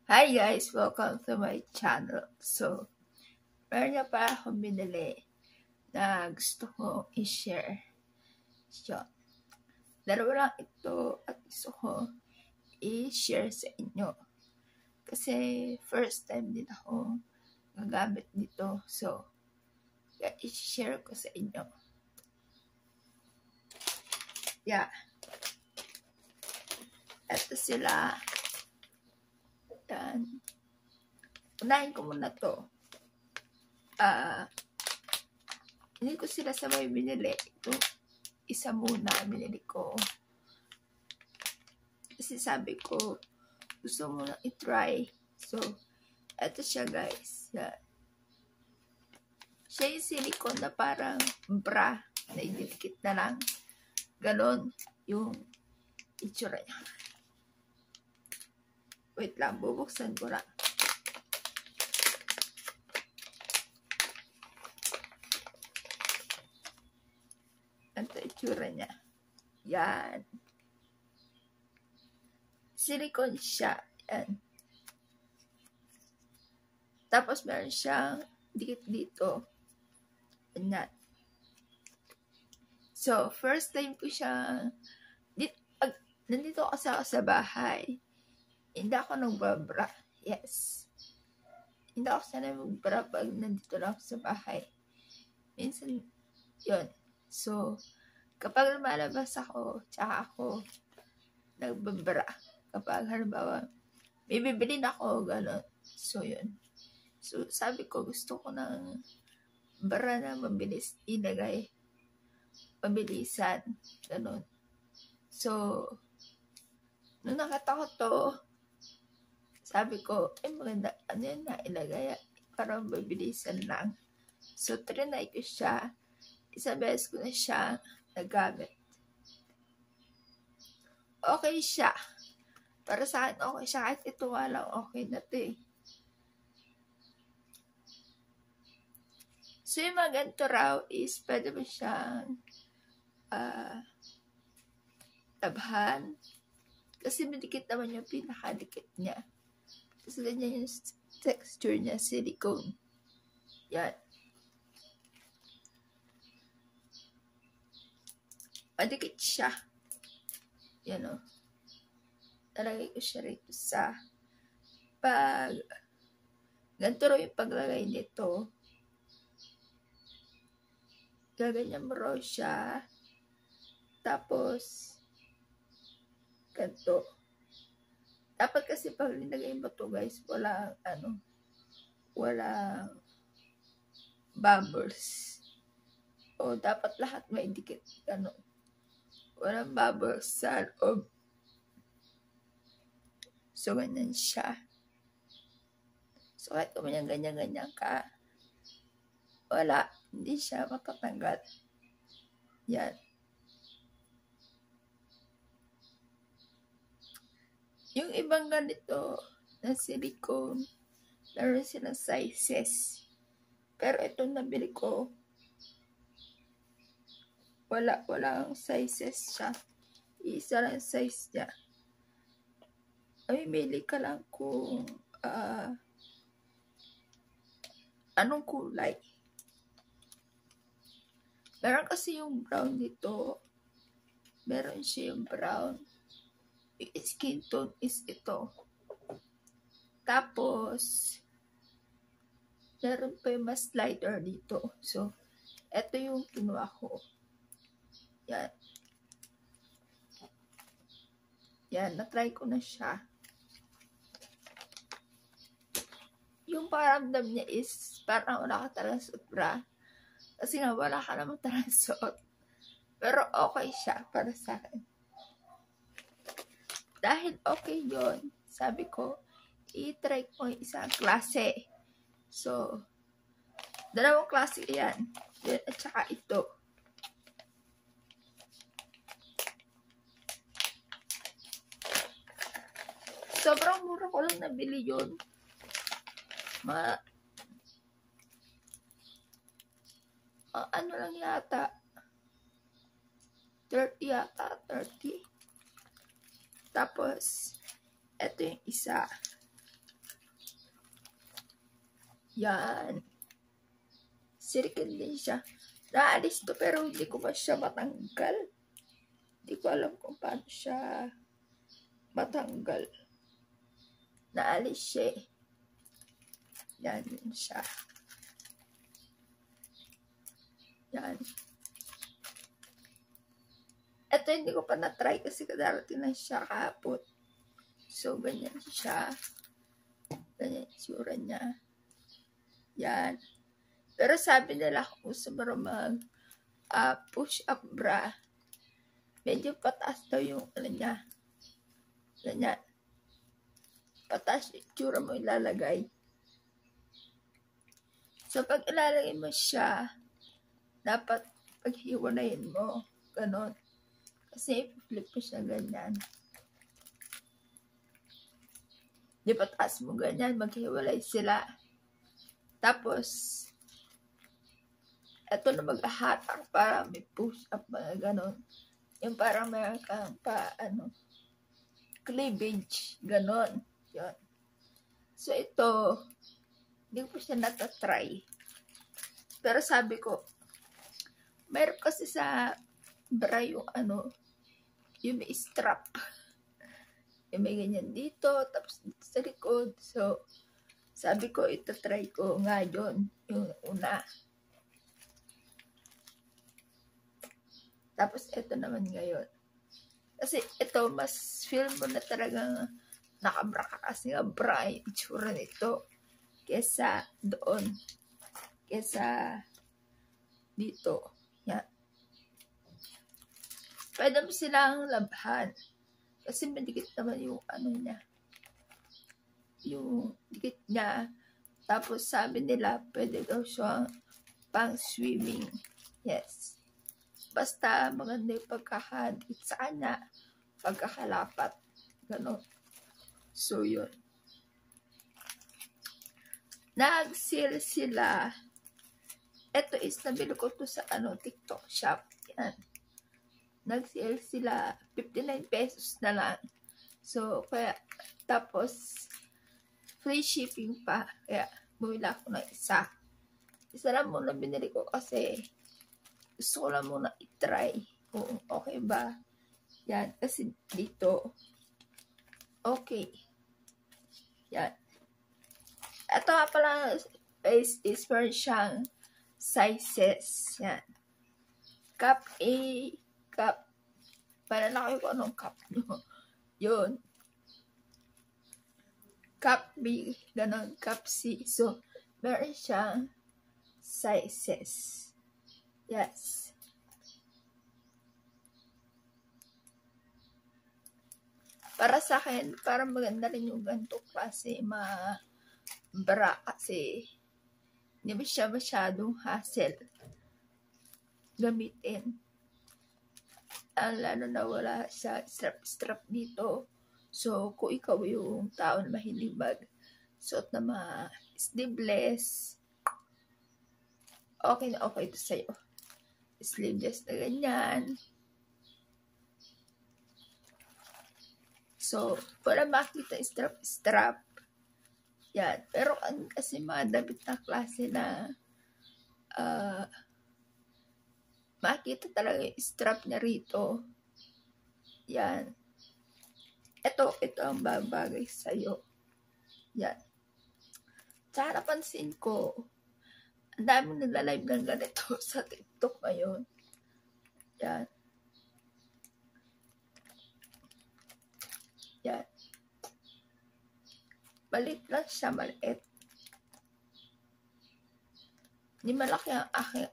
Hi guys! Welcome to my channel. So, meron na pa akong binili na gusto ko i-share. So, dalawa lang ito at gusto ko i-share sa inyo. Kasi first time din ako gagamit nito. So, i-share ko sa inyo. Yeah. Ito sila. Yan. Unahin ko muna to. Hindi ko sila sabay binili. Ito, isa muna binili ko. Kasi sabi ko, gusto mo na i-try. So, eto siya guys. Yan. Siya yung silicone na parang bra na idikit na lang. Ganon yung itsura niya. Wait lang, bubuksan ko lang. Ito itsura niya. Yan. Silicone siya. Yan. Tapos meron siyang dikit dito. Yan. So, first time ko siya, nandito ako sa bahay. Hindi ako nagbabra. Yes. Hindi ako sana magbra pag nandito lang ako sa bahay. Minsan, yun. So, kapag lumalabas ako, tsaka ako nagbabra. Kapag halimbawa, may bibilin ako, gano'n. So, yun. So, sabi ko, gusto ko ng bra na mabilis ilagay. Pabilisan. Gano'n. So, nung nakita ko to, sabi ko, maganda, ano yun na ilagay, parang mabilisan lang. So, trinay ko siya. Isang beses ko na siya nagamit. Okay siya. Para sa akin, okay siya. Kahit ito nga lang, okay na ito eh. So, yung mga ganito raw is, pwede mo siyang tabhan. Kasi madikit naman yung pinakadikit niya. Kasi ganyan yung texture niya, silicone. Yan. Madikit siya. Yan o. Nalagay ko siya rito sa ganito raw yung paglagay nito. Gaganyan mo raw siya. Tapos, ganito. Dapat kasi pag nilagay mo to guys, walang bubbles. O dapat lahat may dikit. Walang bubbles sa loob. So, ganyan siya. So, kahit kung ganyan-ganyan ka, wala. Hindi siya matatanggal. Yan. Yung ibang ganito na silicone, meron silang sizes. Pero itong nabili ko, walang sizes siya. Isa lang size niya. Ay, mili ka lang kung anong kulay. Meron kasi yung brown dito. Meron siya yung brown. Yung skin tone is ito. Tapos, meron pa yung mas lighter dito. So, ito yung kinuha ko. Yan. Yan, na-try ko na siya. Yung paramdam niya is parang wala ka talagang suot bra. Kasi nga wala ka naman talagang suot. Pero okay siya para sa akin. Dahil okay yun, sabi ko, i-try ko yung isang klase. So, dalawang klase yan. Yan at saka ito. Sobrang mura ko lang nabili yun. Ano lang yata. 30 yata. 30. Tapos, ito yung isa. Yan. Sirikil din siya. Naalis to pero hindi ko pa siya matanggal. Hindi ko alam kung paano siya matanggal. Naalis siya eh. Yan siya. Yan. Ito hindi ko pa na-try kasi kadarating na siya kahapon. So, ganyan siya. Ganyan sura niya. Yan. Pero sabi nila kung gusto mo mag push-up bra, medyo pataas daw yung ano niya. Ganyan. Pataas yung tsura mo ilalagay. So, pag ilalagay mo siya, dapat paghiwalayin mo. Ganon. Kasi flip mo siya ganyan. Di pataas mo ganyan, maghiwalay sila. Tapos, ito na mag-hatak para may push-up, mga ganon. Yung parang mayroon kang cleavage, ganon. Yun. So, ito, hindi ko siya natatry. Pero sabi ko, mayroon kasi sa bra yung yung may strap. Yung may ganyan dito, tapos dito sa likod. So, sabi ko, itatry ko nga yun, yung una. Tapos, ito naman ngayon. Kasi, ito, mas feel mo na talagang nakabra ka kasi nga bra yung itsura nito. Kesa doon. Kesa dito. Yan. Pwede mo silang labhan. Kasi madikit naman yung niya. Yung dikit niya. Tapos, sabi nila, pwede daw siya pang swimming. Yes. Basta maganda yung pagkakadikit sa kanya, pagkakalapat. Ganon. So, yun. Nag-sale sila. Ito is nabili ko to sa TikTok shop. Yan. Nag-sale sila. 59 pesos na lang. So, kaya, tapos, free shipping pa. Kaya, bumili ako ng isa. Isa lang muna binili ko kasi gusto ko lang muna i-try kung okay ba. Yan. Kasi dito, okay. Yan. Ito nga pala is for siyang sizes. Yan. Cup A, cup. Palalaki ko anong cup nyo. Yun. Cup B, ganon. Cup C. So, meron siyang sizes. Yes. Para sa akin, parang maganda rin yung ganito klase bra kasi hindi ba siya masyadong hassle gamitin. Lalo na wala siya strap dito. So, kung ikaw yung tao na mahilig suot na mga sleeveless, okay na okay ito sa'yo. Sleeveless na ganyan. So, wala makita strap. Yan. Pero kasi mga damit na klase na makita talaga yung strap niya rito. Yan. Ito ang babagay sa'yo. Yan. Tsaka napansin ko, ang daming nagla-live ng ganito sa TikTok ngayon. Yan. Yan. Maliit lang siya, maliit. Hindi malaki ang aking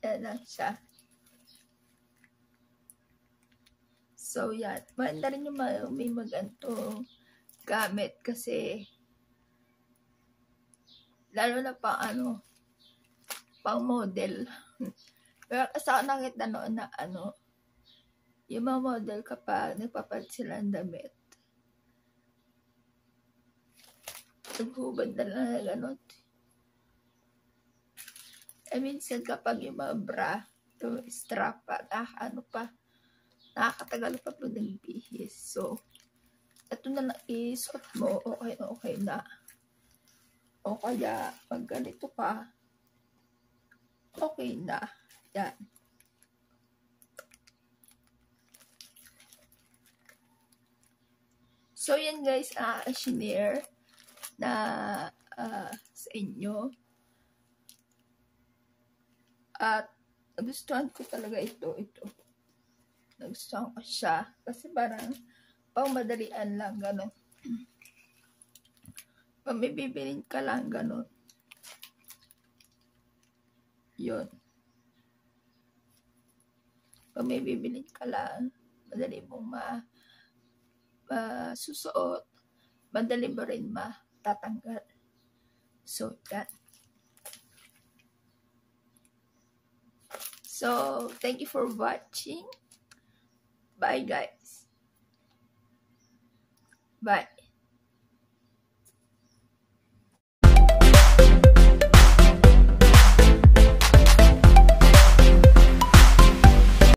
Yan lang siya. So, yan. Maganda rin yung may maganto gamit kasi lalo na pang model. Pero kasi ako nakita noon na yung mga model kapag nagpapalit sila ng damit, naghubad na lang na gano'n. Minsan kapag yung mga bra, yung strap pa, nakakatagal pa po nagbihis. So, ito na naisuot mo, okay na. O kaya, pag ganito ka, okay na. Yan. So, yan guys, share na sa inyo. At nagustuhan ko talaga ito. Nagustuhan ko siya. Kasi parang pang madalian lang, gano'n. Pag may bibilin ka lang, gano'n. Yun. Pag may bibilin ka lang, madali mong susuot, madali mo rin matatanggal. So, yan. So, thank you for watching. Bye, guys. Bye.